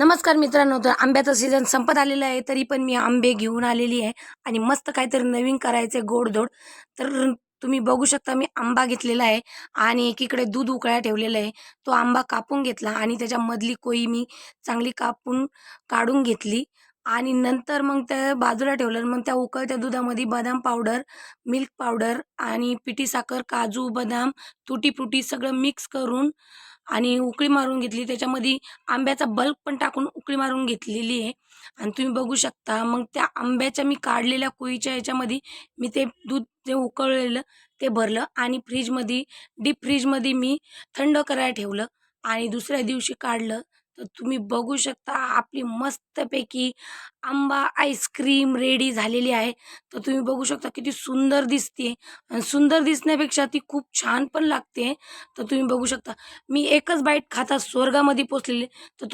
नमस्कार मित्रांनो, तर आंब्याचा सीझन संपत आलेला आहे, तरी पण मी आंबे घेऊन आलेली आहे आणि मस्त काहीतरी नवीन करायचं गोडधोड. तर तुम्ही बघू शकता मी आंबा घेतलेला आहे आणि एकीकडे दूध उकळायला ठेवलेलं आहे. तो आंबा कापून घेतला आणि त्याच्यामधली कोई मी चांगली कापून काढून घेतली आणि नंतर मग त्या बाजूला ठेवलं. मग त्या उकळत्या दुधामध्ये बदाम पावडर, मिल्क पावडर आणि पिठी साखर, काजू, बदाम, तुटी फ्रुटी सगळं मिक्स करून आणि उकळी मारून घेतली. त्याच्यामध्ये आंब्याचा बल्क पण टाकून उकळी मारून घेतलेली आहे आणि तुम्ही बघू शकता. मग त्या आंब्याच्या मी काढलेल्या कोईच्या ह्याच्यामध्ये मी ते दूध जे उकळलेलं ते भरलं आणि डीप फ्रीजमध्ये मी थंड करायला ठेवलं आणि दुसऱ्या दिवशी काढलं. तर तुम्ही बघू शकता आपली मस्तपैकी आंबा आईस्क्रीम रेडी झालेली आहे. तर तुम्ही बघू शकता किती सुंदर दिसते आणि सुंदर दिसण्यापेक्षा ती खूप छान पण लागते. तर तुम्ही बघू शकता मी एकच बाईट खाता स्वर्गामध्ये पोहोचलेले. तर